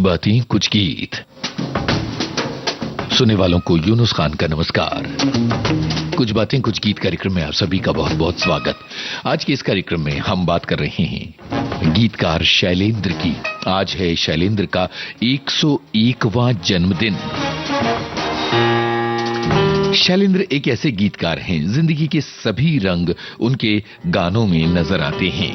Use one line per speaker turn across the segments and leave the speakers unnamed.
बातें कुछ गीत। सुनने वालों को यूनुस खान का नमस्कार। कुछ बातें कुछ गीत कार्यक्रम में आप सभी का बहुत बहुत स्वागत। आज के इस कार्यक्रम में हम बात कर रहे हैं गीतकार शैलेंद्र की। आज है शैलेंद्र का 101वां जन्मदिन। शैलेंद्र एक ऐसे गीतकार हैं, जिंदगी के सभी रंग उनके गानों में नजर आते हैं।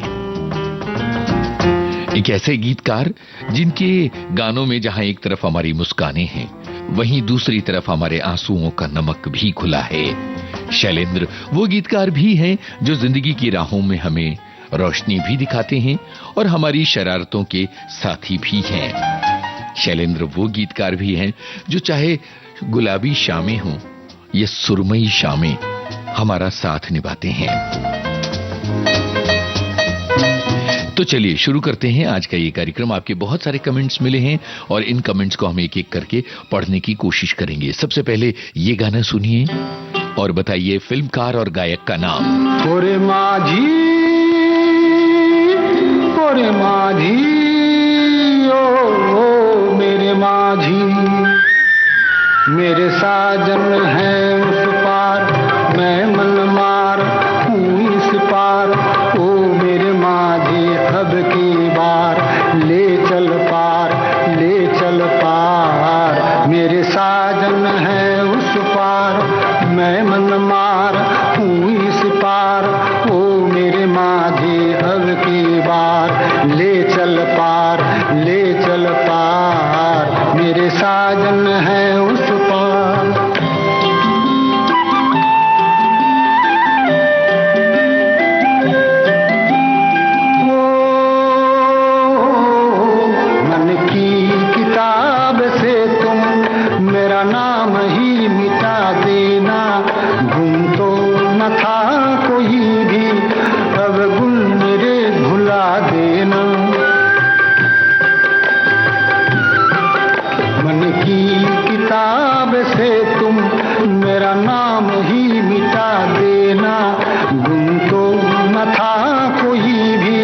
एक ऐसे गीतकार जिनके गानों में जहां एक तरफ हमारी मुस्कानें हैं, वहीं दूसरी तरफ हमारे आंसुओं का नमक भी खुला है। शैलेंद्र वो गीतकार भी हैं जो जिंदगी की राहों में हमें रोशनी भी दिखाते हैं और हमारी शरारतों के साथी भी हैं। शैलेंद्र वो गीतकार भी हैं जो चाहे गुलाबी शामें हों ये सुरमई शामें हमारा साथ निभाते हैं। तो चलिए शुरू करते हैं आज का ये कार्यक्रम। आपके बहुत सारे कमेंट्स मिले हैं और इन कमेंट्स को हम एक एक करके पढ़ने की कोशिश करेंगे। सबसे पहले ये गाना सुनिए और बताइए फिल्मकार और गायक का नाम।
ओरे माझी, ओरे माझी, ओ मेरे माझी, मेरे साजन है उस पार, मैं मन मार हूँ इस पार। ओ मेरे माझी अब की बार ले चल पार, ले चल पार। मेरे साजन है उस पार, मैं मन मार हूँ इस पार। ओ मेरे माझी अब की बार ले चल पार, ले चल पार। मेरे साजन है उस पार। मन की किताब से तुम मेरा नाम ही मिटा देना। गुम तो न था कोई भी, अब गुल मेरे भुला देना। मन की किताब से तुम मेरा नाम ही मिटा देना। गुम तो न था कोई भी,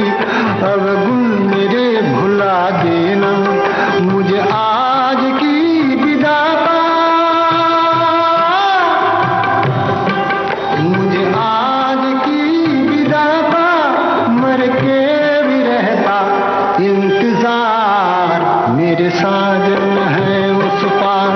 अब गुल मेरे भुला देना। मुझे आज की विदाता, मुझे आज की विदाता, मर के भी रहता इंतजार। मेरे साजन है उस पार,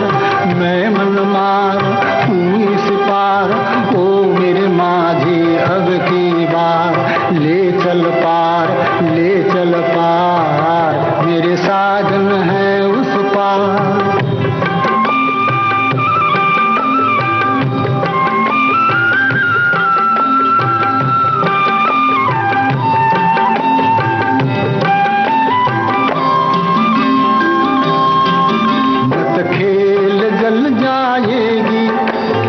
मैं मन मार हूँ इस पार। ओ मेरे माझी अब की बार ले चल पार, ले चल पार। मेरे साजन है उस पार। जल जाएगी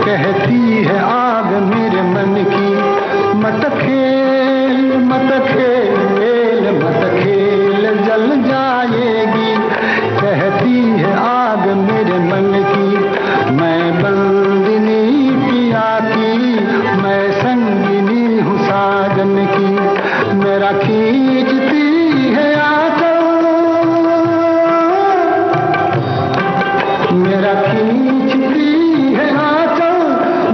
कहती है आग मेरे मन की। मत खेल मत खेल मत खेल जल जाएगी कहती है आग मेरे मन की। मैं बंदिनी पिया की, मैं संगिनी हूँ साजन की। मेरा खींचती है आंचल, मेरा खींचती है आंचल,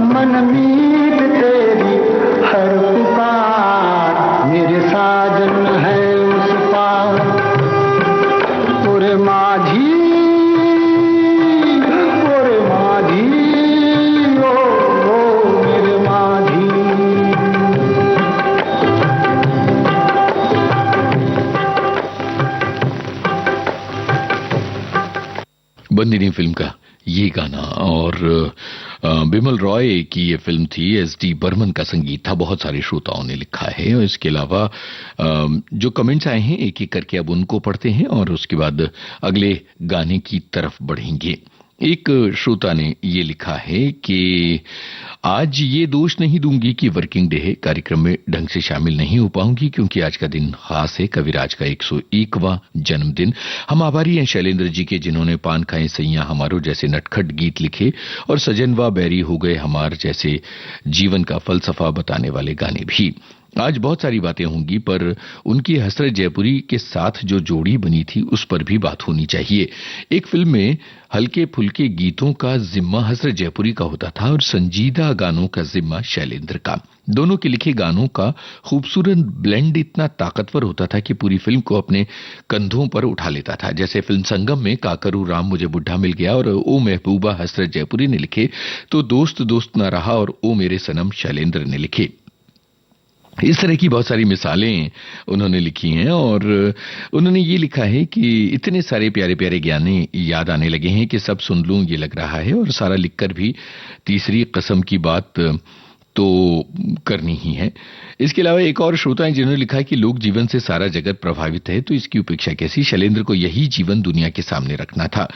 मन मीत तेरी हर पुकार। मेरे साजन है उस पार। ओरे माझी, ओरे माझी, ओ मेरे माझी।
बंदिनी फिल्म का ये गाना और बिमल रॉय की ये फिल्म थी। एस.डी. बर्मन का संगीत था। बहुत सारे श्रोताओं ने लिखा है और इसके अलावा जो कमेंट्स आए हैं एक एक करके अब उनको पढ़ते हैं और उसके बाद अगले गाने की तरफ बढ़ेंगे। एक श्रोता ने ये लिखा है कि आज ये दोष नहीं दूंगी कि वर्किंग डे है, कार्यक्रम में ढंग से शामिल नहीं हो पाऊंगी क्योंकि आज का दिन खास है, कविराज का 101वां जन्मदिन। हम आभारी हैं शैलेंद्र जी के जिन्होंने पान खाए सैया हमारो जैसे नटखट गीत लिखे और सजनवा बैरी हो गए हमार जैसे जीवन का फलसफा बताने वाले गाने भी। आज बहुत सारी बातें होंगी, पर उनकी हसरत जयपुरी के साथ जो जोड़ी बनी थी उस पर भी बात होनी चाहिए। एक फिल्म में हल्के फुल्के गीतों का जिम्मा हसरत जयपुरी का होता था और संजीदा गानों का जिम्मा शैलेंद्र का। दोनों के लिखे गानों का खूबसूरत ब्लेंड इतना ताकतवर होता था कि पूरी फिल्म को अपने कंधों पर उठा लेता था। जैसे फिल्म संगम में काकरू राम मुझे बुढ़ा मिल गया और ओ महबूबा हसरत जयपुरी ने लिखे, तो दोस्त दोस्त ना रहा और ओ मेरे सनम शैलेंद्र ने लिखे। इस तरह की बहुत सारी मिसालें उन्होंने लिखी हैं और उन्होंने ये लिखा है कि इतने सारे प्यारे प्यारे गाने याद आने लगे हैं कि सब सुन लूं ये लग रहा है, और सारा लिखकर भी तीसरी कसम की बात तो करनी ही है। इसके अलावा एक और श्रोता है जिन्होंने लिखा है कि लोक जीवन से सारा जगत प्रभावित है तो इसकी उपेक्षा कैसी, शैलेंद्र को यही जीवन दुनिया के सामने रखना था।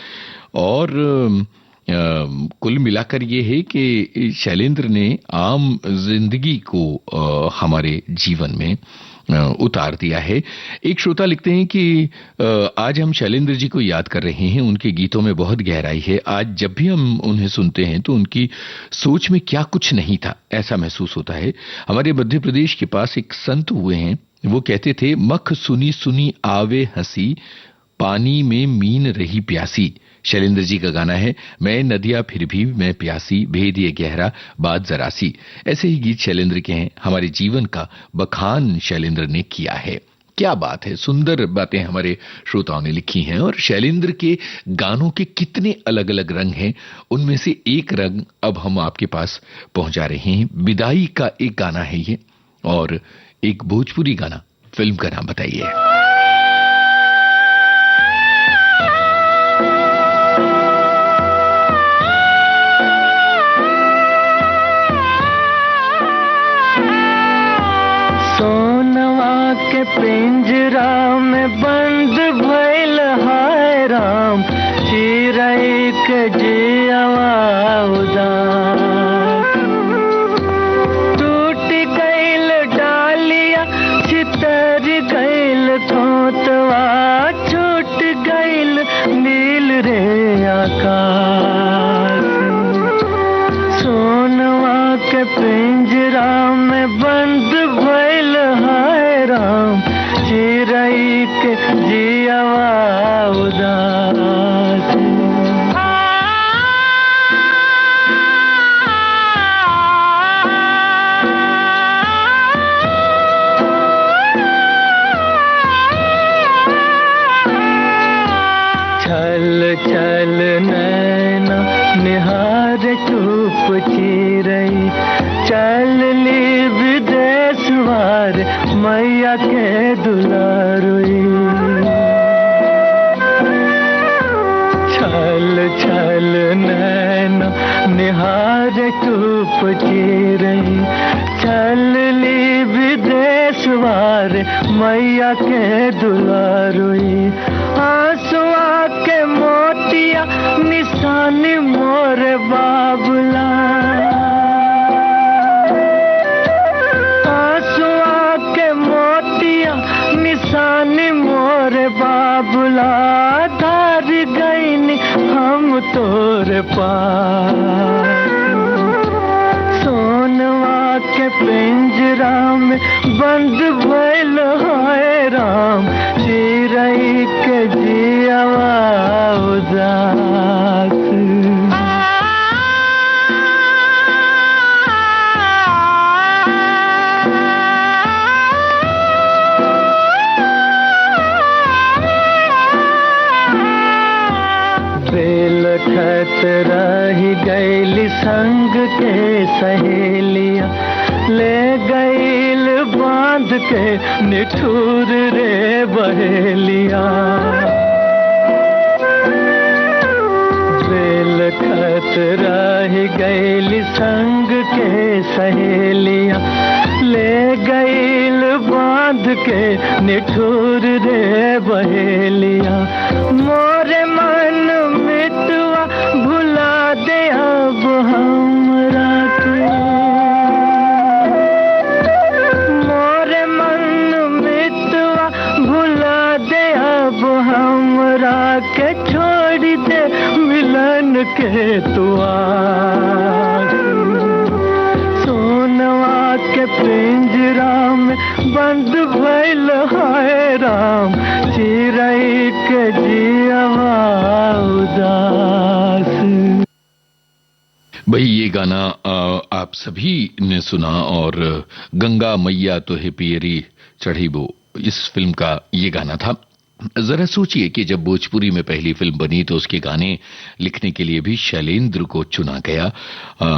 और कुल मिलाकर ये है कि शैलेंद्र ने आम जिंदगी को हमारे जीवन में उतार दिया है। एक श्रोता लिखते हैं कि आज हम शैलेंद्र जी को याद कर रहे हैं, उनके गीतों में बहुत गहराई है। आज जब भी हम उन्हें सुनते हैं तो उनकी सोच में क्या कुछ नहीं था ऐसा महसूस होता है। हमारे मध्य प्रदेश के पास एक संत हुए हैं, वो कहते थे मख सुनी सुनी आवे हंसी, पानी में मीन रही प्यासी। शैलेंद्र जी का गाना है मैं नदिया फिर भी मैं प्यासी, भेद ये गहरा बात जरा सी। ऐसे ही गीत शैलेंद्र के हैं। हमारे जीवन का बखान शैलेंद्र ने किया है। क्या बात है, सुंदर बातें हमारे श्रोताओं ने लिखी हैं। और शैलेंद्र के गानों के कितने अलग अलग रंग हैं, उनमें से एक रंग अब हम आपके पास पहुंचा रहे हैं। विदाई का एक गाना है ये, और एक भोजपुरी गाना। फिल्म का नाम बताइए।
पिंजरा में बंद भइल हाय राम, चिरई के जियवा उदास। टूट गइल डालिया चितर गइल खोतवा, छूट गइल नील रे आकाश। सोनवा के पिंजरा में बंद भइल हाय राम, चिरई के जियवा उदास। छल छल नैना निहार चुप चिरई, चल ली विदेश वार मैया के दुलारुई। छल छल नैना निहार चुप चिरई, चल ली विदेश वार मैया के दुलारुई। आंसुआ के मोतिया निशानी मोर बाबुला, निशानी मोर बाबुला। धार गईन हम तोर पास, सोनवा के पिंजरा में बंद भइल हाय राम, चिरई के जियवा उदास। बेलखत रही गइल संग के सहेलिया, ले गइल बांध के निठुर रे बहेलिया। बेलखत रही गइल संग के सहेलिया, ले गइल बांध के निठुर रे बहेलिया। मोरे मन मितवा भुला दे अब हमरा के, मोरे मन मितवा भुला दे अब हमरा के, छोड़ दे मिलन के तुआ। सोनवा के पिंजरा में बंद भइल हाय राम, चिरई के जियवा उदास।
भाई ये गाना आप सभी ने सुना, और गंगा मैया तो है पियरी चढ़ी वो, इस फिल्म का ये गाना था। जरा सोचिए कि जब भोजपुरी में पहली फिल्म बनी तो उसके गाने लिखने के लिए भी शैलेंद्र को चुना गया।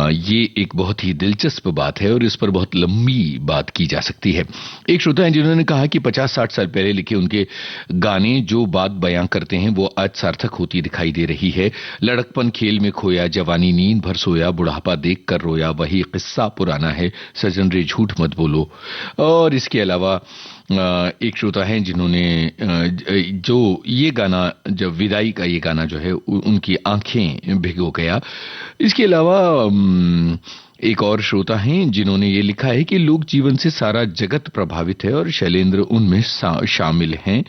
ये एक बहुत ही दिलचस्प बात है और इस पर बहुत लंबी बात की जा सकती है। एक श्रोता हैं जिन्होंने कहा कि 50-60 साल पहले लिखे उनके गाने जो बात बयां करते हैं वो आज सार्थक होती दिखाई दे रही है। लड़कपन खेल में खोया, जवानी नींद भर सोया, बुढ़ापा देख कर रोया, वही किस्सा पुराना है, सजन रे झूठ मत बोलो। और इसके अलावा एक श्रोता हैं जिन्होंने जो ये गाना, जब विदाई का ये गाना जो है उनकी आंखें भिगो गया। इसके अलावा एक और श्रोता हैं जिन्होंने ये लिखा है कि लोक जीवन से सारा जगत प्रभावित है और शैलेंद्र उनमें शामिल हैं।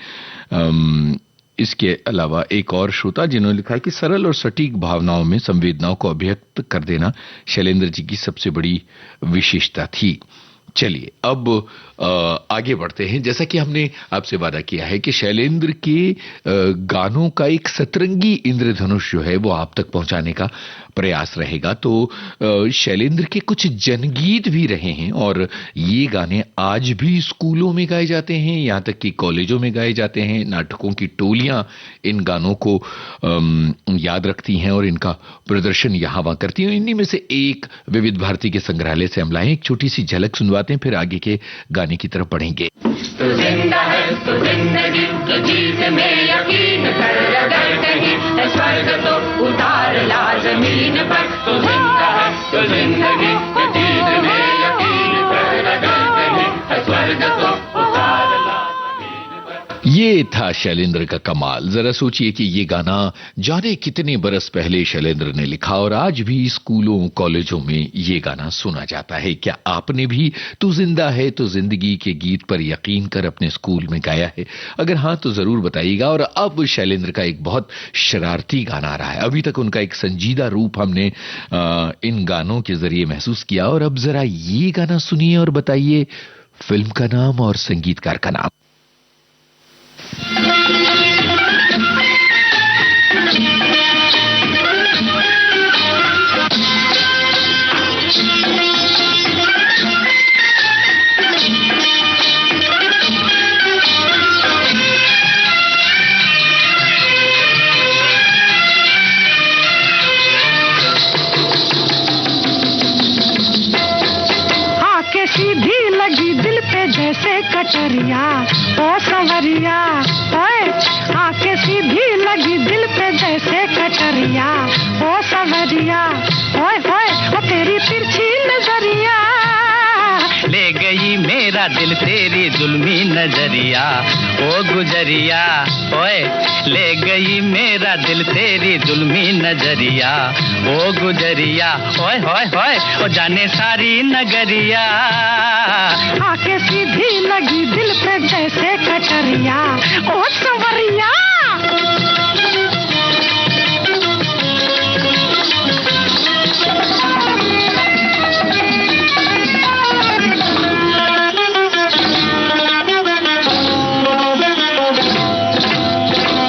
इसके अलावा एक और श्रोता जिन्होंने लिखा है कि सरल और सटीक भावनाओं में संवेदनाओं को अभिव्यक्त कर देना शैलेंद्र जी की सबसे बड़ी विशेषता थी। चलिए अब आगे बढ़ते हैं। जैसा कि हमने आपसे वादा किया है कि शैलेंद्र के गानों का एक सतरंगी इंद्रधनुष जो है वो आप तक पहुंचाने का प्रयास रहेगा। तो शैलेंद्र के कुछ जनगीत भी रहे हैं और ये गाने आज भी स्कूलों में गाए जाते हैं, यहाँ तक कि कॉलेजों में गाए जाते हैं। नाटकों की टोलियां इन गानों को याद रखती हैं और इनका प्रदर्शन यहाँ वहां करती हैं। इन्हीं में से एक विविध भारती के संग्रहालय से हम लाए, एक छोटी सी झलक सुनवाते हैं, फिर आगे के गाने की तरफ बढ़ेंगे।
तू जिंदा है तो जिंदगी के जीत में यकीन कर, अगर कहीं है स्वर्ग तो उतार ला जमीन पर। तू जिंदा है तो जिंदगी के जीत में यकीन कर, अगर कहीं है स्वर्ग तो उतार ला जमीन पर।
ये था शैलेंद्र का कमाल। जरा सोचिए कि ये गाना जाने कितने बरस पहले शैलेंद्र ने लिखा और आज भी स्कूलों कॉलेजों में ये गाना सुना जाता है। क्या आपने भी तू जिंदा है तो जिंदगी के गीत पर यकीन कर अपने स्कूल में गाया है? अगर हाँ तो जरूर बताइएगा। और अब शैलेंद्र का एक बहुत शरारती गाना आ रहा है। अभी तक उनका एक संजीदा रूप हमने इन गानों के जरिए महसूस किया, और अब जरा ये गाना सुनिए और बताइए फिल्म का नाम और संगीतकार का नाम।
आके सीधी लगी दिल पे जैसे कटरिया, ओ सवरिया ओए। आके सीधी लगी दिल पे जैसे कटरिया, ओ सवरिया ओए ओए। ओ तेरी तिरछी नजरिया
ले गई मेरा दिल तेरी जुल्मी नजरिया, ओ गुजरिया ओए। ले गई मेरा दिल तेरी जुल्मी नजरिया, ओ गुजरिया ओए होए होए। ओ जाने सारी नगरिया
आके सीधी लगी दिल पे जैसे कटरिया, ओ सवरिया।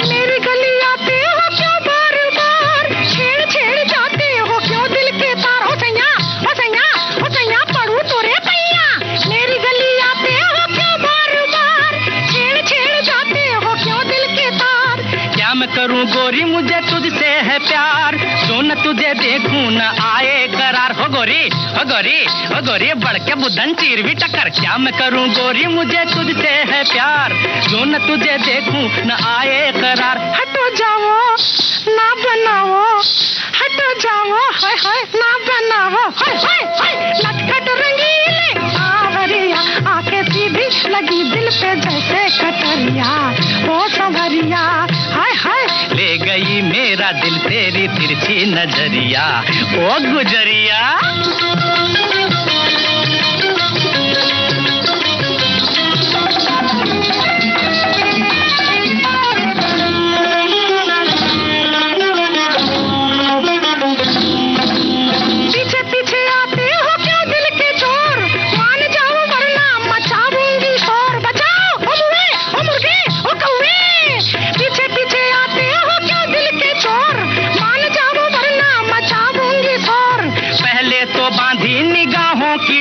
मेरी गली आते हो क्यों बार बार, छेड़ छेड़ जाते हो क्यों दिल के तार। हो सैया हो सैया हो सैया पढ़ू तोरे पैया। मेरी गली आते हो क्यों बार बार, छेड़ छेड़ जाते हो क्यों दिल के तार।
क्या मैं करूं गोरी मुझे तुझसे है प्यार, जो न तुझे देखूं न आए करार। हो गोरी हो गोरी हो गोरी बढ़ के बुधन चीर भी टक्कर। क्या मैं करूं गोरी मुझे तुझसे है प्यार, जो न तुझे देखूं न आए करार।
हटो जाओ ना बनाओ, हटो जाओ हाय हाय ना बनाओ। हाय हाय हाय नटखट रंगीले आवरिया, आके सीधी लगी दिल पे जैसे कटरिया, ओ सवरिया हाय हाय।
ले गई मेरा दिल तेरी तिरछी नजरिया, ओ गुजरिया।
पीछे पीछे आते हो क्यों दिल के चोर, मान जाओ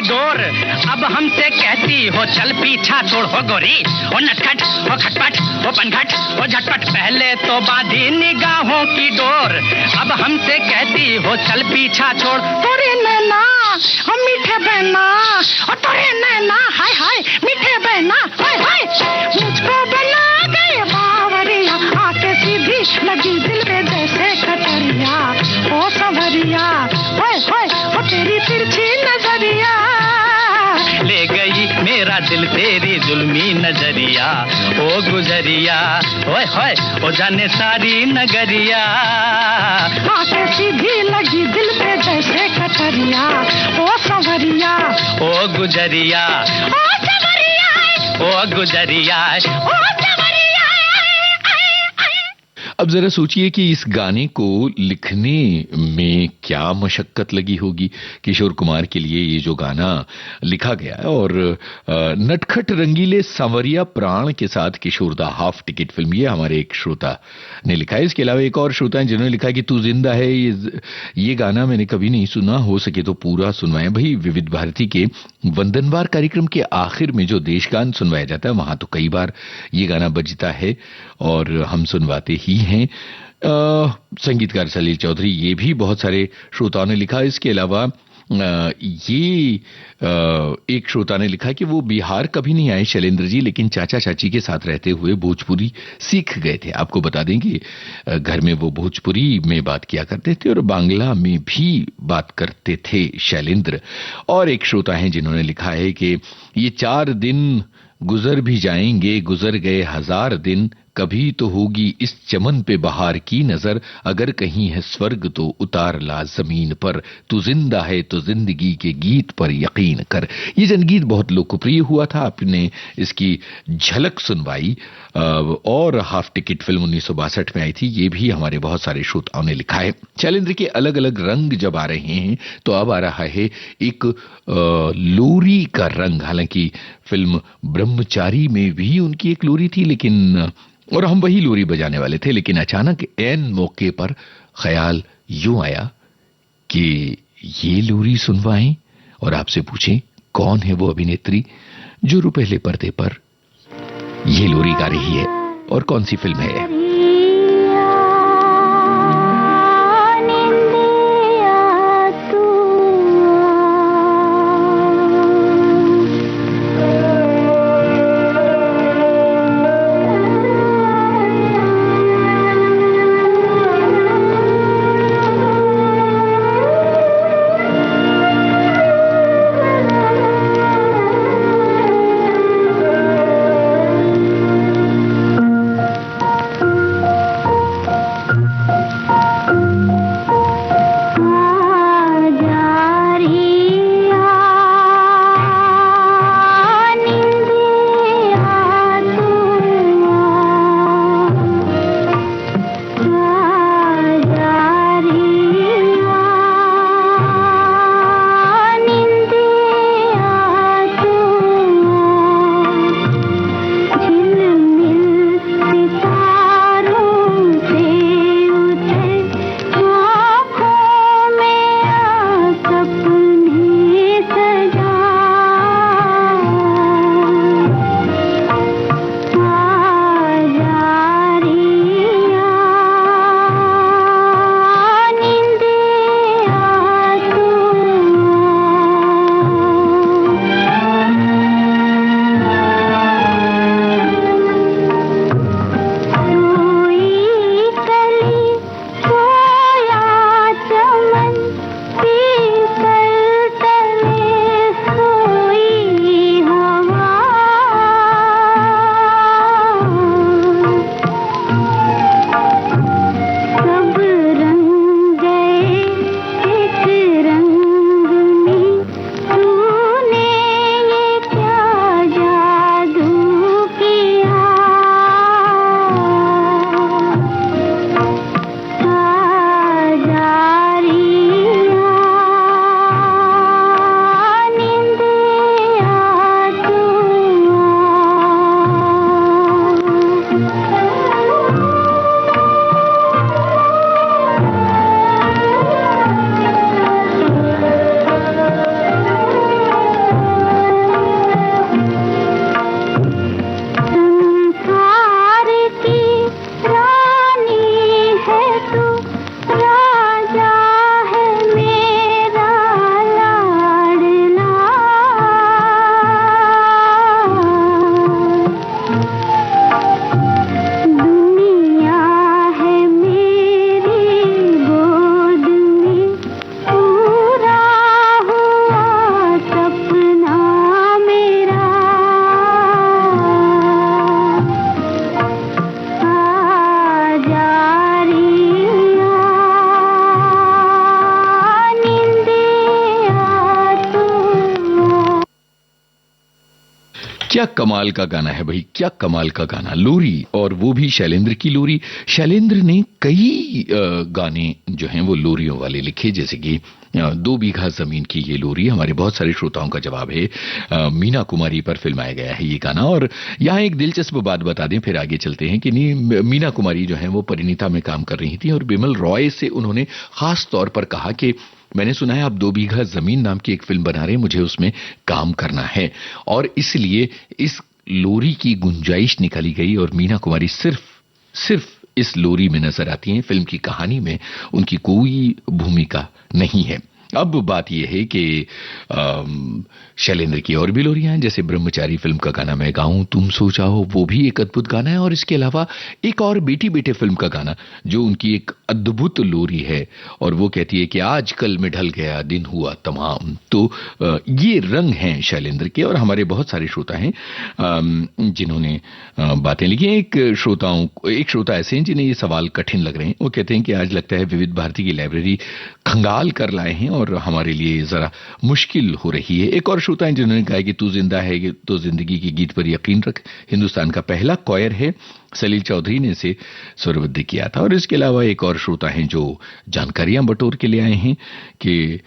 डोर, अब हमसे कहती हो चल पीछा छोड़ हो गोरी, ओ नटखट, ओ खटपट, ओ पनघट, ओ झटपट, पहले तो बांधी निगाहों की डोर, अब हमसे कहती हो चल पीछा छोड़।
तोरे नैना हम मीठे बहना, और तोरे नैना हाय हाय मीठे बहना, हाय हाय मुझको बना गए बावरिया, आके सीधी लगी दिल में जैसे कटरिया, ओ संवरिया, हाय हाय ओ तेरी तिरछी नजरिया,
ले गई मेरा दिल तेरी जुल्मी नजरिया, ओ गुजरिया, ओए होए ओ जाने सारी नगरिया,
आके सीधी लगी दिल पे जैसे कटरिया, ओ संवरिया,
ओ गुजरिया,
ओ संवरिया,
ओ गुजरिया,
ओ संवरिया।
अब जरा सोचिए कि इस गाने को लिखने में क्या मशक्कत लगी होगी। किशोर कुमार के लिए ये जो गाना लिखा गया है, और नटखट रंगीले सांवरिया प्राण के साथ किशोर दा हाफ टिकट फिल्म, ये हमारे एक श्रोता ने लिखा है। इसके अलावा एक और श्रोता है जिन्होंने लिखा है कि तू जिंदा है, ये गाना मैंने कभी नहीं सुना, हो सके तो पूरा सुनवाएं। भाई विविध भारती के वंदनवार कार्यक्रम के आखिर में जो देशगान सुनवाया जाता है, वहां तो कई बार ये गाना बजता है और हम सुनवाते ही हैं। संगीतकार सलील चौधरी, ये भी बहुत सारे श्रोताओं ने लिखा। इसके अलावा ये एक श्रोता ने लिखा कि वो बिहार कभी नहीं आए शैलेंद्र जी, लेकिन चाचा चाची के साथ रहते हुए भोजपुरी सीख गए थे। आपको बता दें कि घर में वो भोजपुरी में बात किया करते थे और बांग्ला में भी बात करते थे शैलेंद्र। और एक श्रोता हैं जिन्होंने लिखा है कि ये 4 दिन गुजर भी जाएंगे, गुजर गए 1000 दिन, कभी तो होगी इस चमन पे बहार की नजर, अगर कहीं है स्वर्ग तो उतार ला जमीन पर, तू जिंदा है तो जिंदगी के गीत पर यकीन कर। ये जनगीत बहुत लोकप्रिय हुआ था, आपने इसकी झलक सुनवाई और हाफ टिकट फिल्म 1962 में आई थी। ये भी हमारे बहुत सारे श्रोताओं ने लिखा है। शैलेंद्र के अलग अलग रंग जब आ रहे हैं तो अब आ रहा है एक लोरी का रंग। हालांकि फिल्म ब्रह्मचारी में भी उनकी एक लोरी थी, लेकिन और हम वही लोरी बजाने वाले थे, लेकिन अचानक ऐन मौके पर ख्याल यूं आया कि ये लोरी सुनवाएं और आपसे पूछें कौन है वो अभिनेत्री जो रुपहले पर्दे पर ये लोरी गा रही है और कौन सी फिल्म है। क्या कमाल का गाना है भाई, क्या कमाल का गाना। लोरी, और वो भी शैलेंद्र की लोरी। शैलेंद्र ने कई गाने जो हैं वो लोरियों वाले लिखे, जैसे कि 2 बीघा जमीन की ये लोरी। हमारे बहुत सारे श्रोताओं का जवाब है मीना कुमारी पर फिल्माया गया है ये गाना। और यहाँ एक दिलचस्प बात बता दें, फिर आगे चलते हैं कि नहीं, मीना कुमारी जो है वो परिणीता में काम कर रही थी और बिमल रॉय से उन्होंने खास तौर पर कहा कि मैंने सुना है आप 2 बीघा जमीन नाम की एक फिल्म बना रहे हैं, मुझे उसमें काम करना है। और इसलिए इस लोरी की गुंजाइश निकाली गई और मीना कुमारी सिर्फ इस लोरी में नजर आती हैं। फिल्म की कहानी में उनकी कोई भूमिका नहीं है। अब बात यह है कि शैलेंद्र की और भी लोरियां हैं, जैसे ब्रह्मचारी फिल्म का गाना मैं गाऊं तुम सो चाहो, वो भी एक अद्भुत गाना है। और इसके अलावा एक और बेटी बेटे फिल्म का गाना जो उनकी एक अद्भुत लोरी है, और वो कहती है कि आज कल में ढल गया दिन हुआ तमाम। तो ये रंग हैं शैलेंद्र के। और हमारे बहुत सारे श्रोता हैं जिन्होंने बातें लिखी हैं। एक श्रोता ऐसे हैं जिन्हें ये सवाल कठिन लग रहे हैं। वो कहते हैं कि आज लगता है विविध भारती की लाइब्रेरी खंगाल कर लाए हैं और हमारे लिए जरा मुश्किल हो रही है। एक और श्रोता हैं जिन्होंने कहा कि तू जिंदा है तो जिंदगी के गीत पर यकीन रख हिंदुस्तान का पहला कॉयर है, सलील चौधरी ने इसे स्वरबद्ध किया था। और इसके अलावा एक और श्रोता हैं जो जानकारियां बटोर के लिए आए हैं कि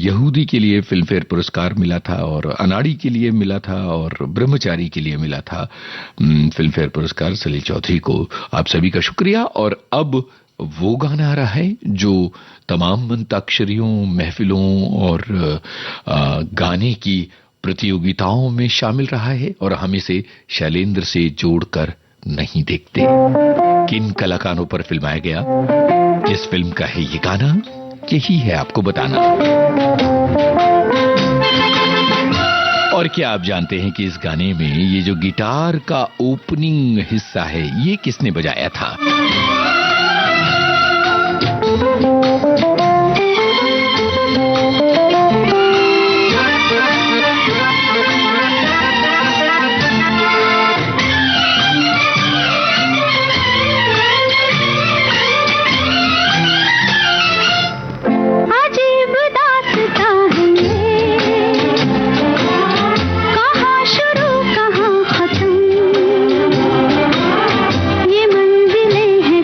यहूदी के लिए फिल्म फेयर पुरस्कार मिला था और अनाड़ी के लिए मिला था और ब्रह्मचारी के लिए मिला था फिल्म फेयर पुरस्कार। सलील चौधरी को आप सभी का शुक्रिया। और अब वो गाना आ रहा है जो तमाम अंताक्षरियों, महफिलों और गाने की प्रतियोगिताओं में शामिल रहा है, और हम इसे शैलेंद्र से जोड़कर नहीं देखते। किन कलाकारों पर फिल्माया गया, किस फिल्म का है ये गाना, यही है आपको बताना। और क्या आप जानते हैं कि इस गाने में ये जो गिटार का ओपनिंग हिस्सा है ये किसने बजाया था?
ये मंजिलें हैं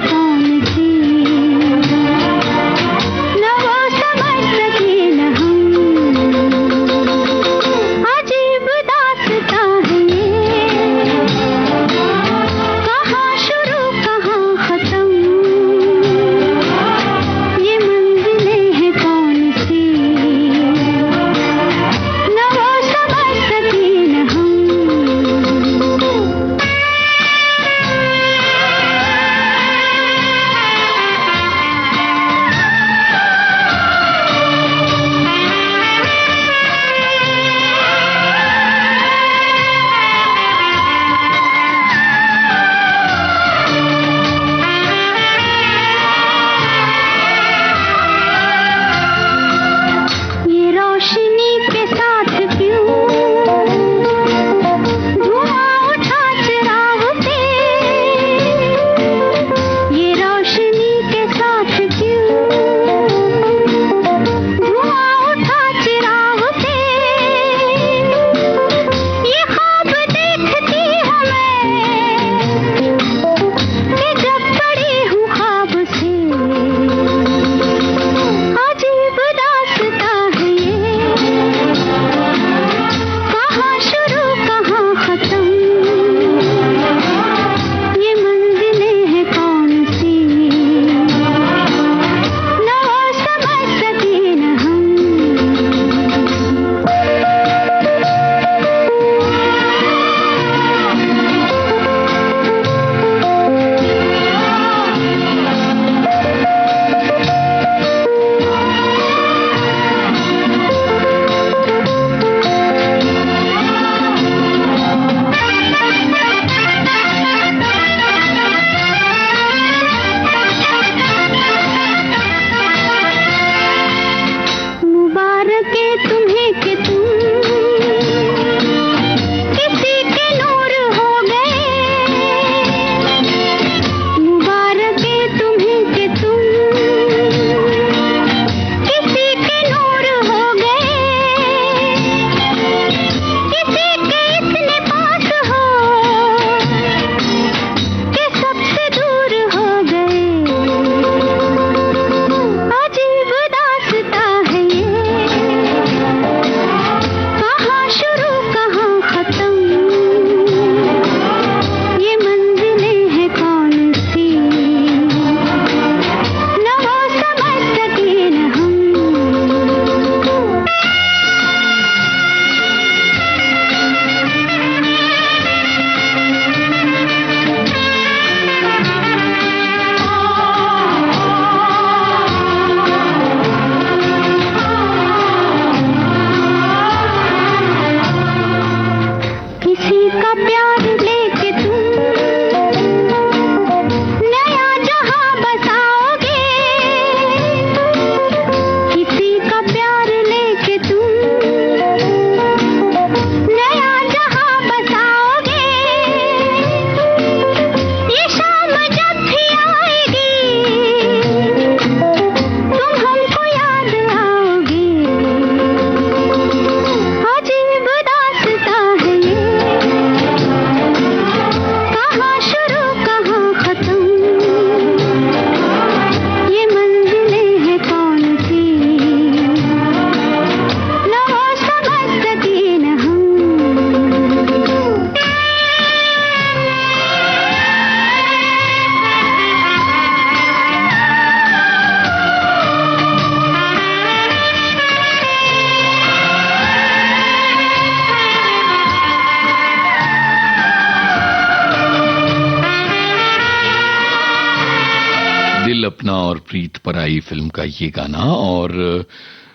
पर आई फिल्म का ये गाना, और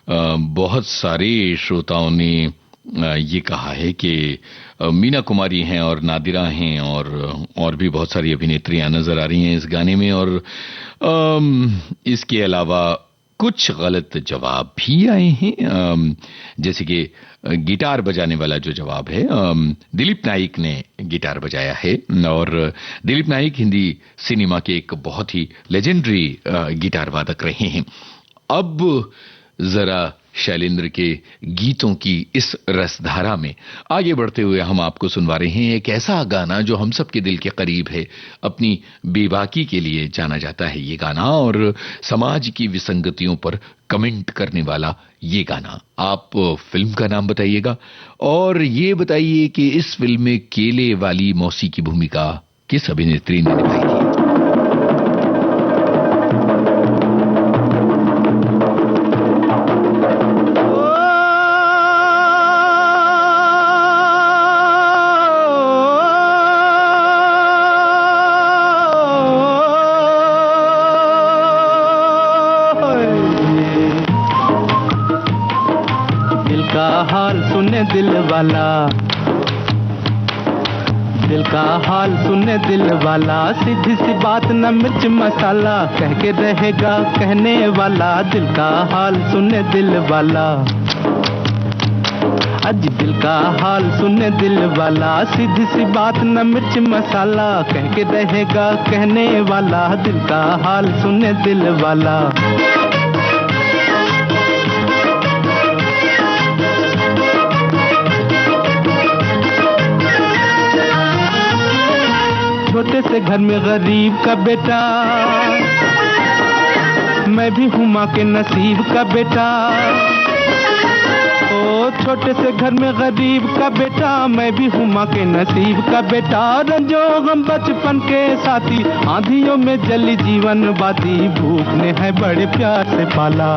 बहुत सारे श्रोताओं ने ये कहा है कि मीना कुमारी हैं और नादिरा हैं और भी बहुत सारी अभिनेत्रियां नजर आ रही हैं इस गाने में, और इसके अलावा कुछ गलत जवाब भी आए हैं, जैसे कि गिटार बजाने वाला जो जवाब है, दिलीप नाइक ने गिटार बजाया है, और दिलीप नाइक हिंदी सिनेमा के एक बहुत ही लेजेंडरी गिटार वादक रहे हैं। अब जरा शैलेंद्र के गीतों की इस रसधारा में आगे बढ़ते हुए हम आपको सुनवा रहे हैं एक ऐसा गाना जो हम सबके दिल के करीब है। अपनी बेबाकी के लिए जाना जाता है ये गाना, और समाज की विसंगतियों पर कमेंट करने वाला ये गाना। आप फिल्म का नाम बताइएगा और ये बताइए कि इस फिल्म में केले वाली मौसी की भूमिका किस अभिनेत्री ने निभाई थी।
दिल वाला, दिल का हाल सुने दिल वाला, सीधी सी बात न मिर्च मसाला, कह के रहेगा कहने वाला, दिल का हाल सुने दिल वाला। आज दिल का हाल सुने दिल वाला, सीधी सी बात न मिर्च मसाला, कह के रहेगा कहने वाला, दिल का हाल सुने दिल वाला। छोटे से घर में गरीब का बेटा, मैं भी हूँ माँ के नसीब का बेटा। ओ छोटे से घर में गरीब का बेटा, मैं भी हूँ माँ के नसीब का बेटा। रंजो गम बचपन के साथी, आंधियों में जली जीवन बाती, भूख ने है बड़े प्यार से पाला।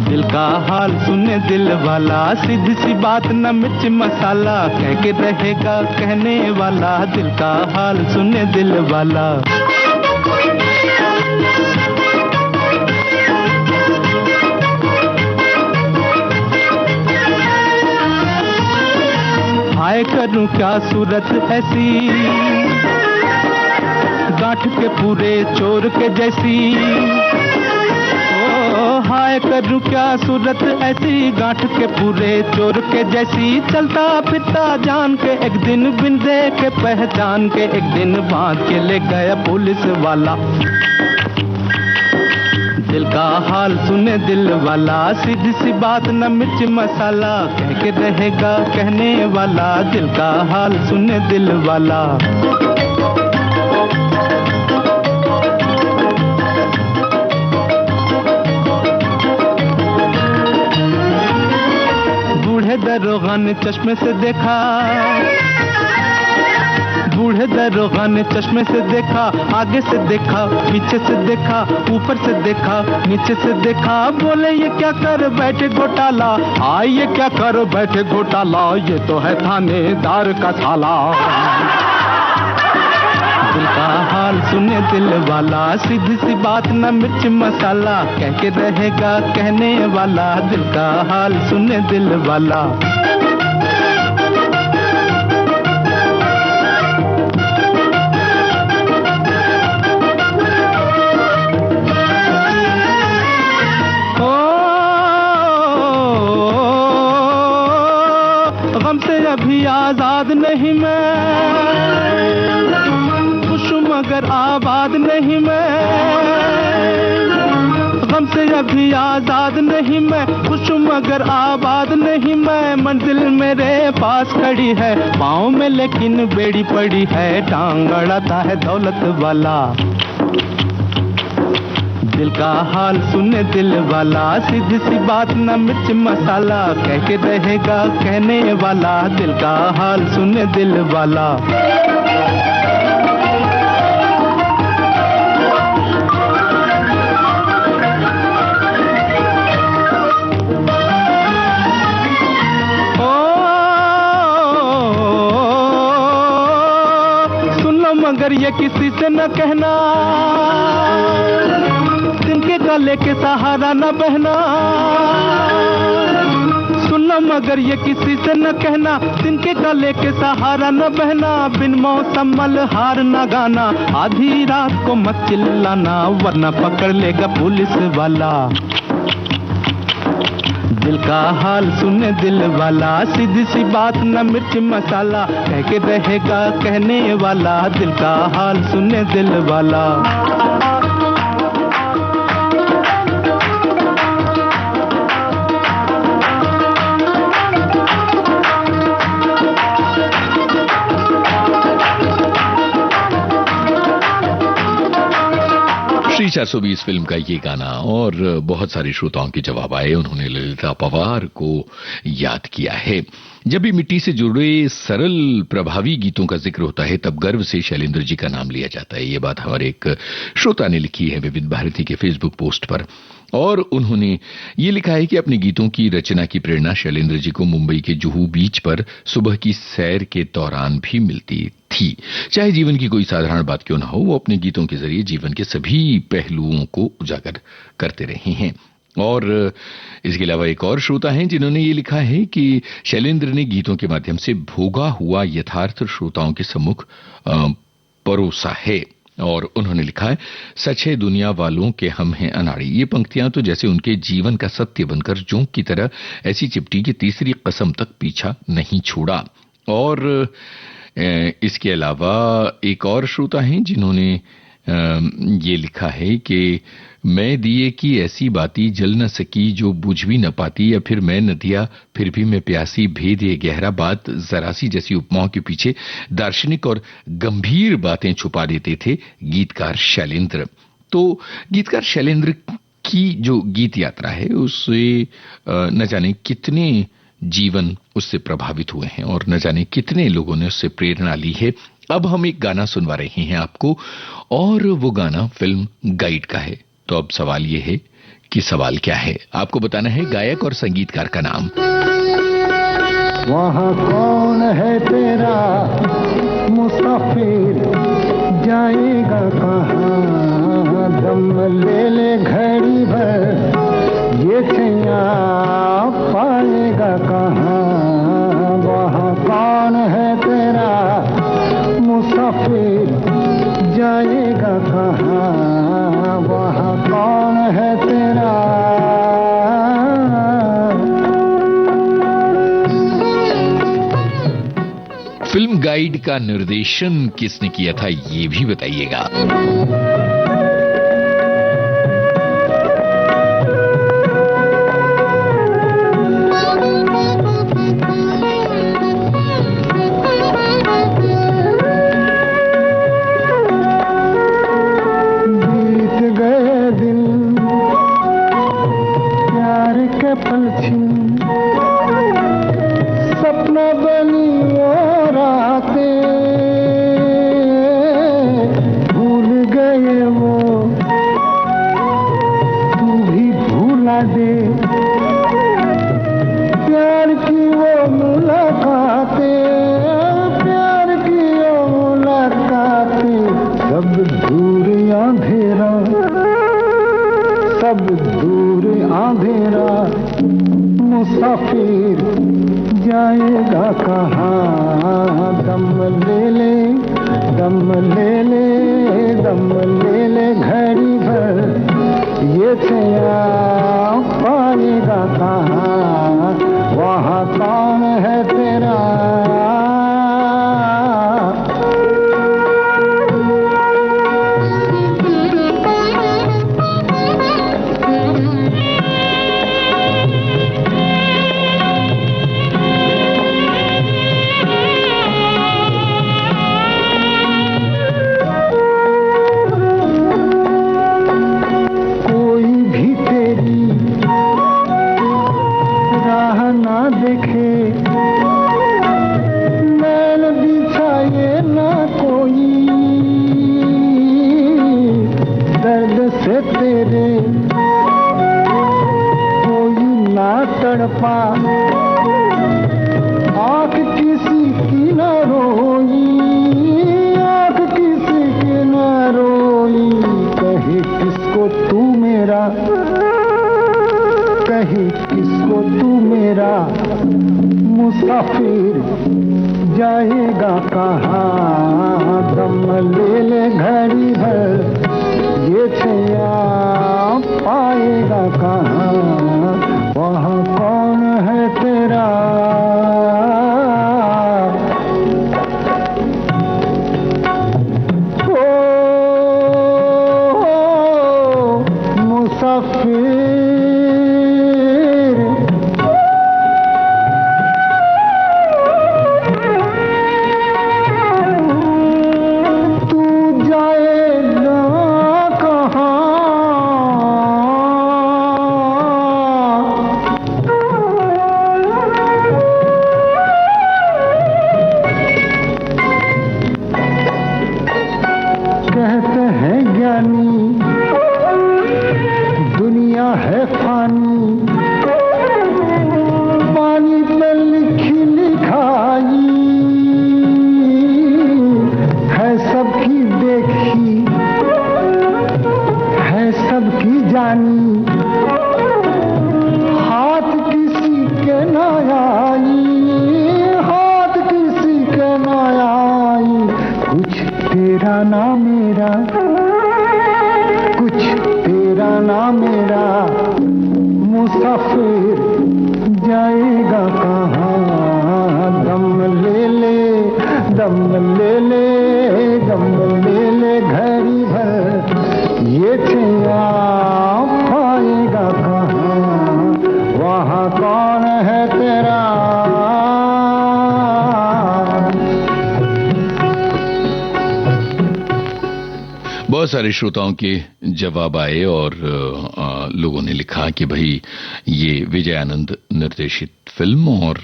दिल का हाल सुने दिल वाला, सीधी सी बात न मिर्च मसाला, कह के रहेगा कहने वाला, दिल का हाल सुने दिल वाला। हाय करूं क्या सूरत ऐसी, गांठ के पूरे चोर के जैसी। हाय करूं क्या सूरत ऐसी, गांठ के पूरे चोर के जैसी। चलता फिरता जान के एक दिन, बिन देखे पहचान के एक दिन, बांध के ले गया पुलिस वाला। दिल का हाल सुने दिल वाला, सीधी सी बात न मिर्च मसाला, कह के रहेगा कहने वाला, दिल का हाल सुने दिल वाला। दरोगा ने चश्मे से देखा, बूढ़े दरोगा ने चश्मे से देखा, आगे से देखा, पीछे से देखा, ऊपर से देखा, नीचे से देखा। बोले ये क्या कर बैठे घोटाला, ये क्या कर बैठे घोटाला, ये तो है थानेदार का साला। दिल का हाल सुने दिल वाला, सीधी सी बात न मिर्च मसाला, कह के रहेगा कहने वाला, दिल का हाल सुने दिल वाला। ओ गम से अभी आजाद नहीं मैं, मगर आबाद नहीं मैं। गम से अभी आजाद नहीं मैं, खुश मगर आबाद नहीं मैं। मंजिल मेरे पास खड़ी है, पाँव में लेकिन बेड़ी पड़ी है, टांग अड़ाता है दौलत वाला। दिल का हाल सुने दिल वाला, सीधी सी बात न मिर्च मसाला, कह के रहेगा कहने वाला, दिल का हाल सुने दिल वाला। मगर ये किसी से न कहना,
गले के सहारा न बहना, सुनना मगर ये किसी से न कहना, जिनके गले के सहारा न बहना, बिन मौसम मल्हार न गाना, आधी रात को मत चिल्लाना वरना पकड़ लेगा पुलिस वाला। दिल का हाल सुने दिल वाला, सीधी सी बात न मिर्च मसाला, कह के रहेगा कहने वाला, दिल का हाल सुने दिल वाला।
श्री 420 फिल्म का ये गाना और बहुत सारे श्रोताओं के जवाब आए। उन्होंने ललिता पवार को याद किया है। जब भी मिट्टी से जुड़े सरल प्रभावी गीतों का जिक्र होता है तब गर्व से शैलेंद्र जी का नाम लिया जाता है। ये बात हमारे एक श्रोता ने लिखी है विविध भारती के फेसबुक पोस्ट पर, और उन्होंने ये लिखा है कि अपने गीतों की रचना की प्रेरणा शैलेंद्र जी को मुंबई के जुहू बीच पर सुबह की सैर के दौरान भी मिलती थी। चाहे जीवन की कोई साधारण बात क्यों ना हो, वो अपने गीतों के जरिए जीवन के सभी पहलुओं को उजागर करते रहे हैं। और इसके अलावा एक और श्रोता हैं जिन्होंने ये लिखा है कि शैलेंद्र ने गीतों के माध्यम से भोगा हुआ यथार्थ श्रोताओं के सम्मुख परोसा है। और उन्होंने लिखा है, सच है दुनिया वालों के हम हैं अनाड़ी। ये पंक्तियां तो जैसे उनके जीवन का सत्य बनकर जोंक की तरह ऐसी चिपटी कि तीसरी कसम तक पीछा नहीं छोड़ा। और इसके अलावा एक और श्रोता हैं जिन्होंने ये लिखा है कि मैं दिए की ऐसी बाती जल न सकी जो बुझ भी न पाती, या फिर मैं नदिया फिर भी मैं प्यासी, भेद ये गहरा, बात जरा सी जैसी उपमाओं के पीछे दार्शनिक और गंभीर बातें छुपा देते थे गीतकार शैलेंद्र। तो गीतकार शैलेंद्र की जो गीत यात्रा है उससे न जाने कितने जीवन उससे प्रभावित हुए हैं और न जाने कितने लोगों ने उससे प्रेरणा ली है। अब हम एक गाना सुनवा रहे हैं आपको, और वो गाना फिल्म गाइड का है। तो अब सवाल ये है कि सवाल क्या है, आपको बताना है गायक और संगीतकार का नाम।
वहाँ कौन है तेरा मुसाफिर, जाएगा कहाँ, दम ले ले घड़ी भर, ये छैया पाएगा कहाँ। वहाँ कौन है तेरा मुसाफिर, जाएगा कहाँ, वहाँ कौन है तेरा।
फिल्म गाइड का निर्देशन किसने किया था ये भी बताइएगा।
सपना बनी वो रातें, भूल गए वो, तू भी भूला दे, प्यार की वो मुलाकातें, प्यार की वो मुलाकातें, सब दूर अंधेरा, सब दूर अंधेरा, मुसाफिर जाएगा कहाँ, दम ले ले, दम ले ले, दम ले ले घड़ी भर, ये छैया पाएगा कहाँ, वहाँ कौन है तेरा। आँख किसी की न रोई, आँख किसी की न रोई, कहे किसको तू मेरा मेरा, कहे किसको तू मेरा मुसाफिर, जाएगा कहाँ दम ले ले घड़ी भर, ये छैया पाएगा कहाँ, वहाँ कौन है तेरा। मुसाफिर तू जाएगा कहाँ, कहते हैं ज्ञानी दुनिया है फानी, पानी पे लिखी लिखाई है सबकी देखी, है सबकी जानी, हाथ किसी के न आई, हाथ किसी के न आई, कुछ तेरा ना मेरा, कुछ तेरा ना मेरा, मुसाफिर जाएगा कहाँ दम ले ले, दम ले ले, दम ले ले घड़ी भर, ये छैया पाएगा कहाँ, वहाँ कौन है तेरा।
बहुत सारे श्रोताओं के जवाब आए और लोगों ने लिखा कि भाई ये विजय आनंद निर्देशित फिल्म और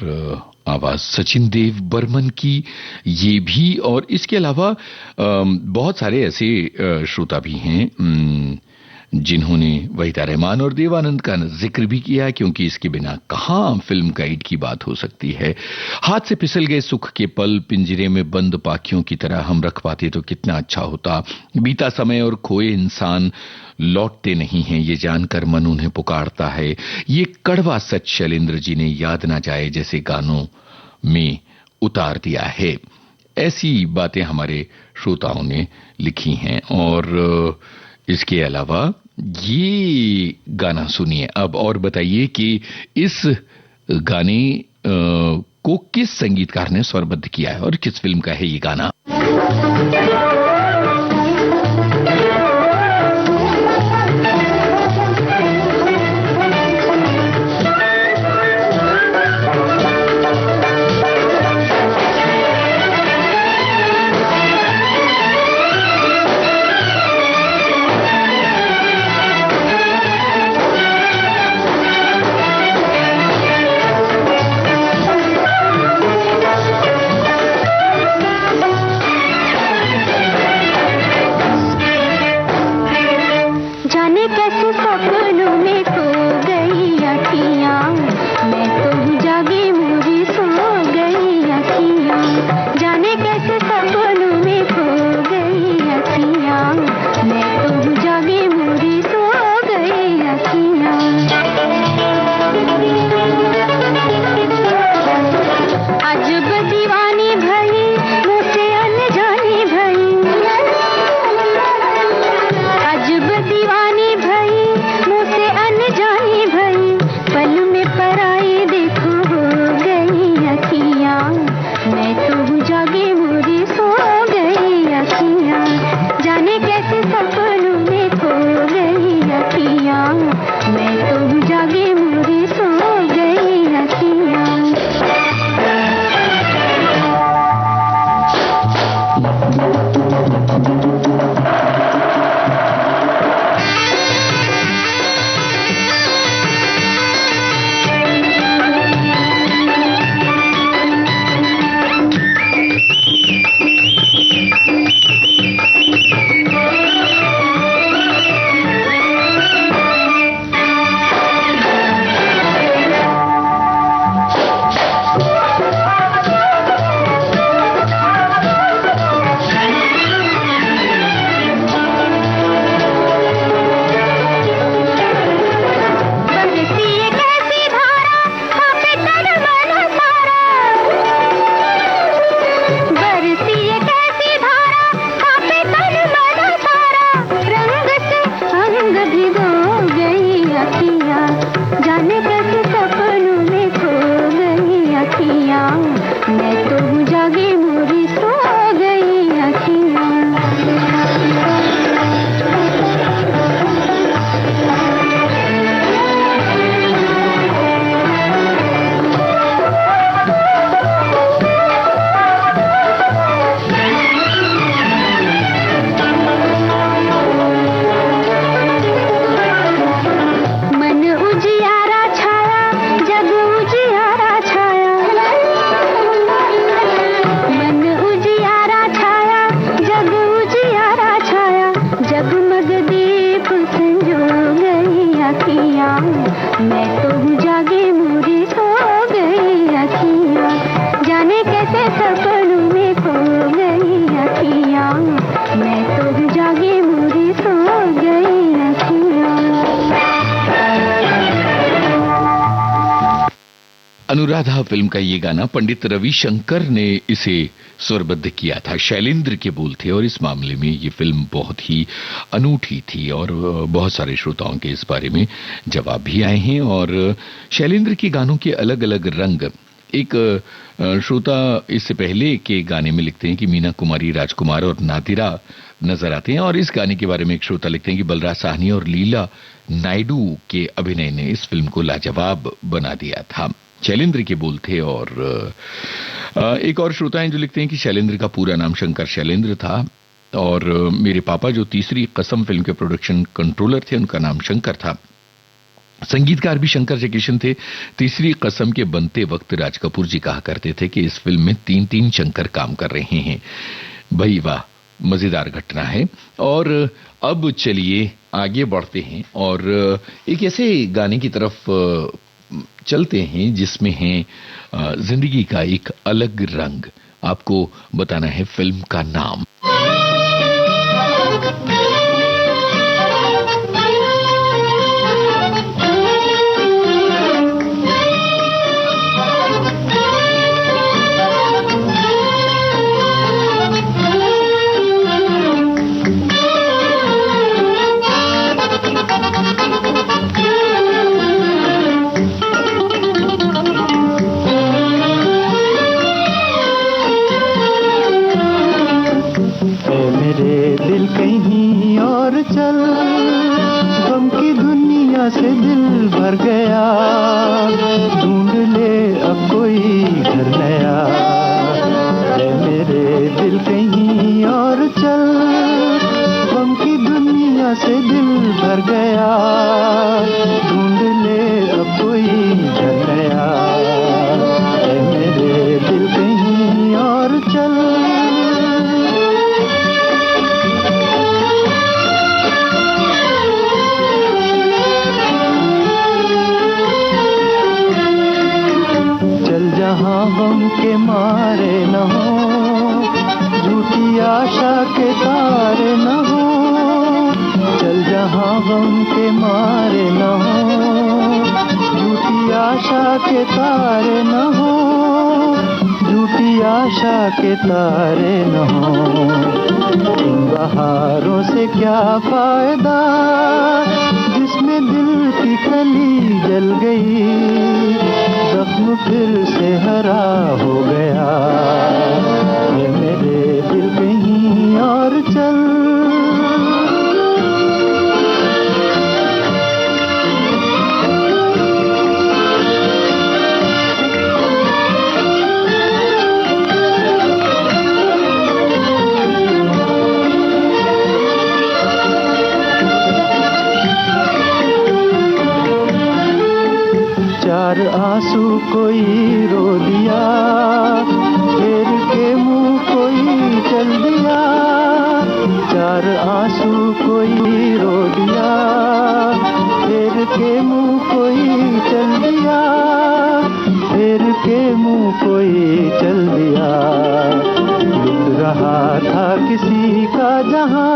आवाज सचिन देव बर्मन की ये भी, और इसके अलावा बहुत सारे ऐसे श्रोता भी हैं जिन्होंने वहीदा रहमान और देवानंद का जिक्र भी किया, क्योंकि इसके बिना कहां फिल्म गाइड की बात हो सकती है। हाथ से फिसल गए सुख के पल, पिंजरे में बंद पाखियों की तरह हम रख पाते तो कितना अच्छा होता, बीता समय और खोए इंसान लौटते नहीं हैं, ये जानकर मन उन्हें पुकारता है, ये कड़वा सच शैलेंद्र जी ने याद ना जाए जैसे गानों में उतार दिया है। ऐसी बातें हमारे श्रोताओं ने लिखी हैं। और इसके अलावा ये गाना सुनिए अब और बताइए कि इस गाने को किस संगीतकार ने स्वरबद्ध किया है और किस फिल्म का है ये गाना।
जाने कैसे सपनों में खो गई अखियाँ, मैं तो हूँ जागी मोरी सो गई अखियाँ। मैं तो हूँ जागी मोरी सो गई अखियाँ, जाने कैसे सपनों में खो गई अखियाँ, मैं तो हूँ जागी मोरी सो गई अखियाँ।
अनुराधा फिल्म का ये गाना पंडित रविशंकर ने इसे स्वरबद्ध किया था। शैलेंद्र के बोल थे और इस मामले में ये फिल्म बहुत ही अनूठी थी और बहुत सारे श्रोताओं के इस बारे में जवाब भी आए हैं। और शैलेंद्र के गानों के अलग अलग रंग, एक श्रोता इससे पहले के गाने में लिखते हैं कि मीना कुमारी, राजकुमार और नादिरा नजर आते हैं, और इस गाने के बारे में एक श्रोता लिखते हैं कि बलराज साहनी और लीला नायडू के अभिनय ने इस फिल्म को लाजवाब बना दिया था। शैलेंद्र के बोल थे। और एक और श्रोता हैं जो लिखते हैं कि शैलेंद्र का पूरा नाम शंकर शैलेंद्र था और मेरे पापा जो तीसरी कसम फिल्म के प्रोडक्शन कंट्रोलर थे उनका नाम शंकर था। संगीतकार भी शंकर जयकिशन थे। तीसरी कसम के बनते वक्त राज कपूर जी कहा करते थे कि इस फिल्म में 3-3 शंकर काम कर रहे हैं। भाई वाह, मजेदार घटना है। और अब चलिए आगे बढ़ते हैं और एक ऐसे गाने की तरफ चलते हैं जिसमें है जिंदगी का एक अलग रंग। आपको बताना है फिल्म का नाम।
से दिल भर गया, ढूंढ ले अब कोई घर नया। ऐ मेरे दिल कहीं और चल, गम की दुनिया से दिल भर गया, ढूंढ ले अब कोई घर नया। ऐ मेरे दिल कहीं और चल। जहाँ गम के मारे न हो, झूठी आशा के तारे न हो। चल जहाँ गम के मारे न हो, झूठी आशा के तारे न हो, झूठी आशा के तारे न हो। इन बहारों से क्या फायदा जिसमें दिल की कली जल गई, जख्म फिर से हरा हो गया। ये मेरे दिल कहीं और चल। चार आंसू कोई रो दिया, फेर के मुंह कोई चल दिया। चार आंसू कोई रो दिया, फेर के मुंह कोई चल दिया, फेर के मुंह कोई चल दिया। लुट रहा था किसी का जहां,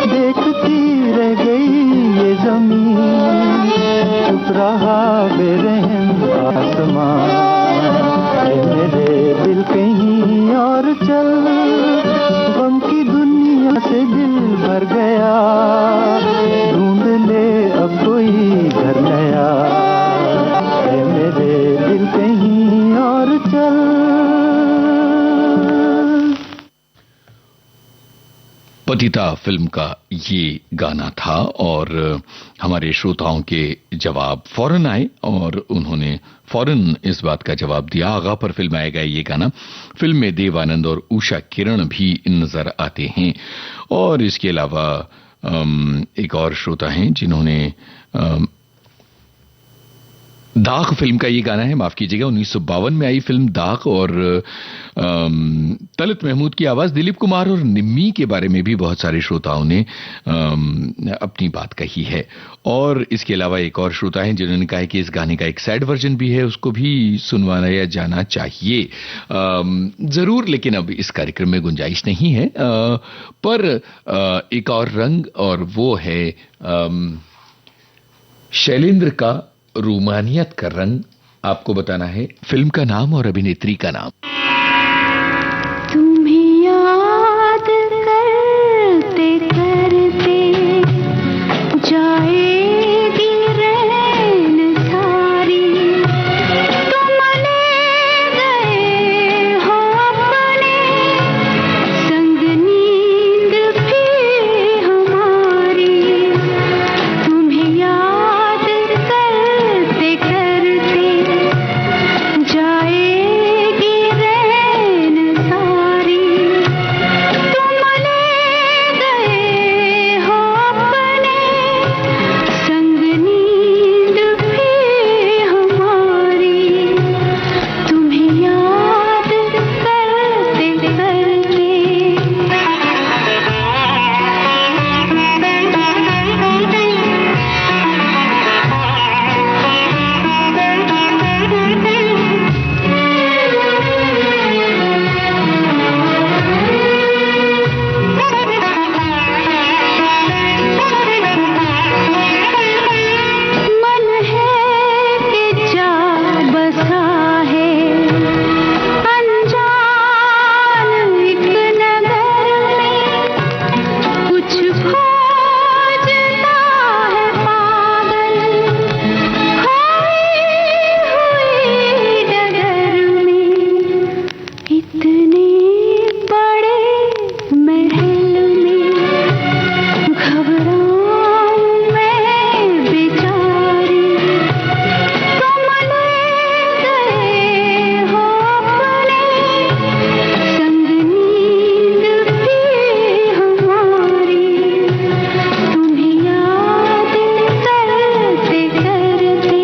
देखती रह गई ये जमीन, चुप रहा बेरहम आसमां। मेरे दिल कहीं और चल, गम की दुनिया से दिल भर गया, ढूंढ ले अब कोई घर नया।
पतिता फिल्म का ये गाना था और हमारे श्रोताओं के जवाब फौरन आए और उन्होंने फौरन इस बात का जवाब दिया। आगा पर फिल्म आएगा ये गाना। फिल्म में देव आनंद और उषा किरण भी नजर आते हैं। और इसके अलावा एक और श्रोता हैं जिन्होंने दाग फिल्म का ये गाना है, माफ कीजिएगा, 1952 में आई फिल्म दाग और तलत महमूद की आवाज, दिलीप कुमार और निम्मी के बारे में भी बहुत सारे श्रोताओं ने अपनी बात कही है। और इसके अलावा एक और श्रोता हैं जिन्होंने कहा है कि इस गाने का एक सैड वर्जन भी है, उसको भी सुनवाया जाना चाहिए। जरूर, लेकिन अब इस कार्यक्रम में गुंजाइश नहीं है। पर एक और रंग, और वो है शैलेंद्र का रूमानियत का रंग। आपको बताना है फिल्म का नाम और अभिनेत्री का नाम।
तुम्हें याद करते करते जाएगी रैन सारी, तुम ले गए हो अपने संग नींद भी हमारी। तुम्हें याद करते करते जाएगी रैन सारी, तुम ले गए हो अपने संग नींद भी हमारी। तुम्हें याद करते मन है कि जा बसा है अनजान एक नगर में, कुछ खोजता है पागल खोई हुई डगर में। इतने बड़े महल में घबराऊं मैं बेचारी, तुम ले गए हो अपने संग नींद भी हमारी। तुम्हें याद करते करते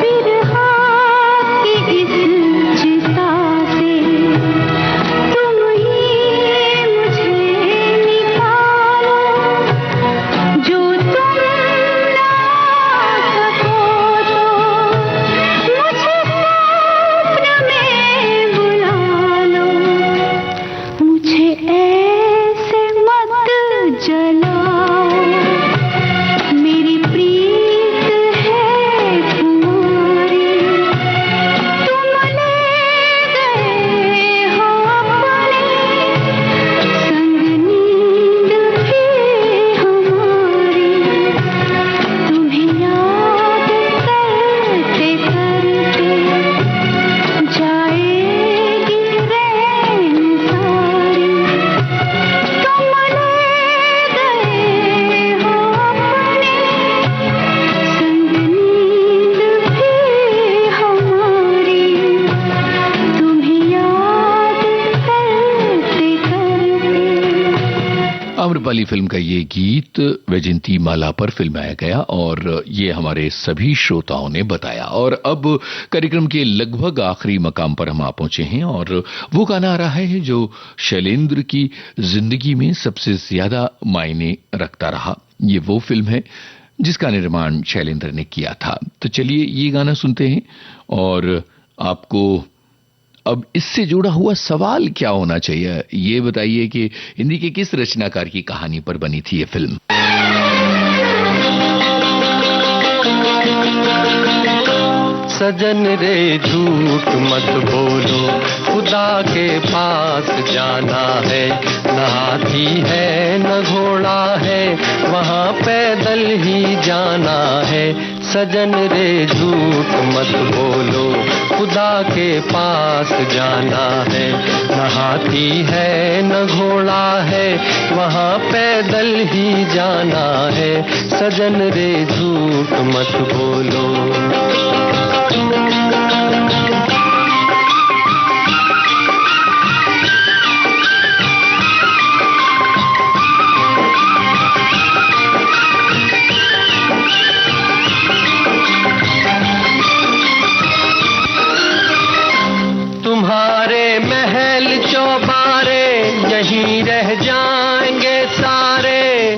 बिरहा की इस चिता से तुम ही मुझे निकालो, जो तुम ना सको तो मुझे स्वप्न में बुला लो। मुझे ऐसे मत जलाओ, मेरी प्रीत है तुम्हारी। तुम ले गए हो अपने संग नींद भी हमारी। तुम्हें याद करते करते जाएगी रैन सारी, तुम ले गए हो अपने संग नींद भी हमारी। तुम्हें याद करते करते।
आम्रपाली फिल्म का ये गीत वैजयंती माला पर फिल्माया गया और ये हमारे सभी श्रोताओं ने बताया। और अब कार्यक्रम के लगभग आखिरी मकाम पर हम आ पहुंचे हैं और वो गाना आ रहा है जो शैलेंद्र की जिंदगी में सबसे ज्यादा मायने रखता रहा। ये वो फिल्म है जिसका निर्माण शैलेंद्र ने किया था। तो चलिए ये गाना सुनते हैं और आपको अब इससे जुड़ा हुआ सवाल क्या होना चाहिए ये बताइए कि हिंदी के किस रचनाकार की कहानी पर बनी थी ये फिल्म।
सजन रे झूठ मत बोलो, खुदा के पास जाना है। न हाथी है न घोड़ा है, वहाँ पैदल ही जाना है। सजन रे झूठ मत बोलो, खुदा के पास जाना है। न हाथी है न घोड़ा है, वहाँ पैदल ही जाना है। सजन रे झूठ मत बोलो। तुम्हारे महल चौबारे यहीं रह जाएंगे सारे।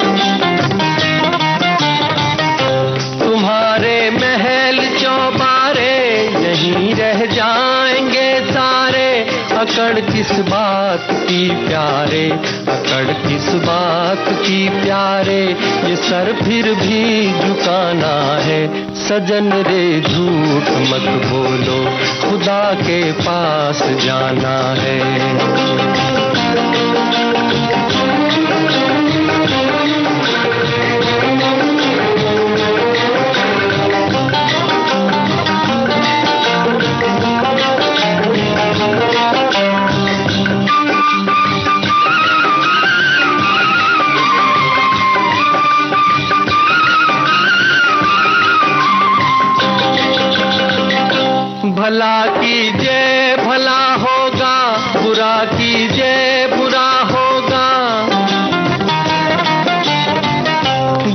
तुम्हारे महल चौबारे यहीं रह जाएंगे सारे। अकड़ किस बात की प्यारे, अकड़ किस बात की प्यारे, ये सर फिर भी झुकाना है। सजन रे झूठ मत बोलो, खुदा के पास जाना है। भला कीजिए भला होगा, बुरा कीजिए बुरा होगा।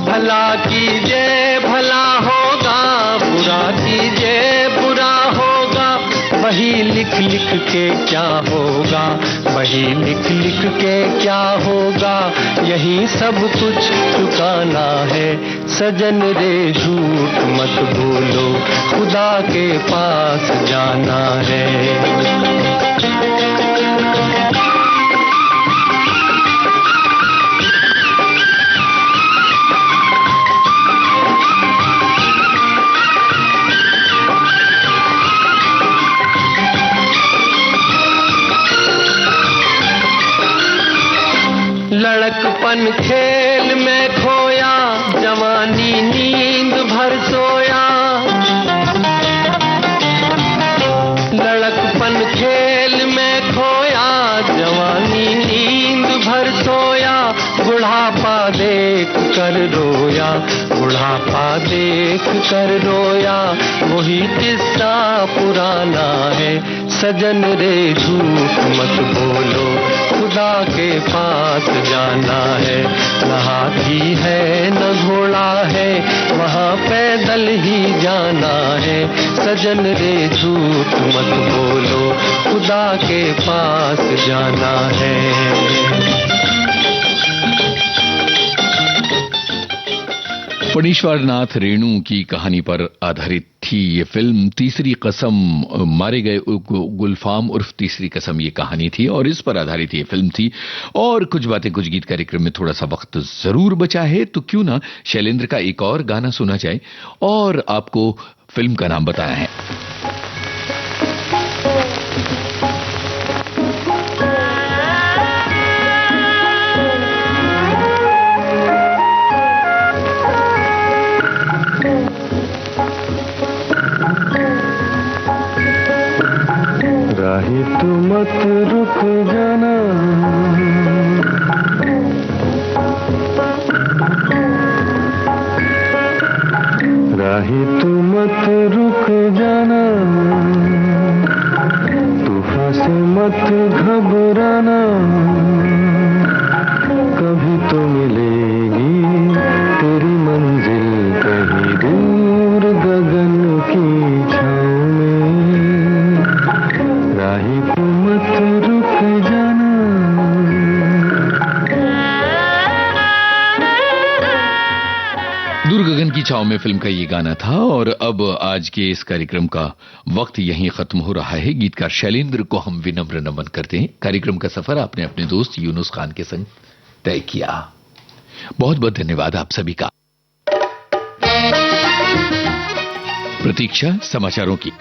भला कीजिए भला होगा, बुरा कीजिए बुरा होगा। वही लिख लिख के क्या होगा, वही लिख लिख के क्या होगा। यही सब कुछ चुकाना है। सजन रे झूठ मत बोलो, खुदा के पास जाना है। लड़कपन खेल में खोया, जवानी नींद भर सोया। लड़कपन खेल में खोया, जवानी नींद भर सोया। बुढ़ापा देख कर रोया, बुढ़ापा देख कर रोया। वही किस्सा पुराना है। सजन रे झूठ मत बोलो, खुदा के पास जाना है। न हाथी है न घोड़ा है, वहाँ पैदल ही जाना है। सजन रे झूठ मत बोलो, खुदा के पास जाना है।
फणीश्वर नाथ रेणु की कहानी पर आधारित थी ये फिल्म तीसरी कसम। मारे गए गुलफाम उर्फ तीसरी कसम ये कहानी थी और इस पर आधारित ये फिल्म थी। और कुछ बातें कुछ गीत कार्यक्रम में थोड़ा सा वक्त जरूर बचा है, तो क्यों ना शैलेंद्र का एक और गाना सुना जाए। और आपको फिल्म का नाम बताया है।
राही तू मत रुक जाना, राही तू मत रुक जाना। तूफान से मत घबराना, कभी तो मिलेगी तेरी मंजिल कहीं दूर गगन की छाँव में। राही तू मत रुक जाना।
दूर गगन की छांव में फिल्म का ये गाना था। और अब आज के इस कार्यक्रम का वक्त यहीं खत्म हो रहा है। गीतकार शैलेंद्र को हम विनम्र नमन करते हैं। कार्यक्रम का सफर आपने अपने दोस्त यूनुस खान के संग तय किया। बहुत बहुत धन्यवाद आप सभी का। प्रतीक्षा समाचारों की।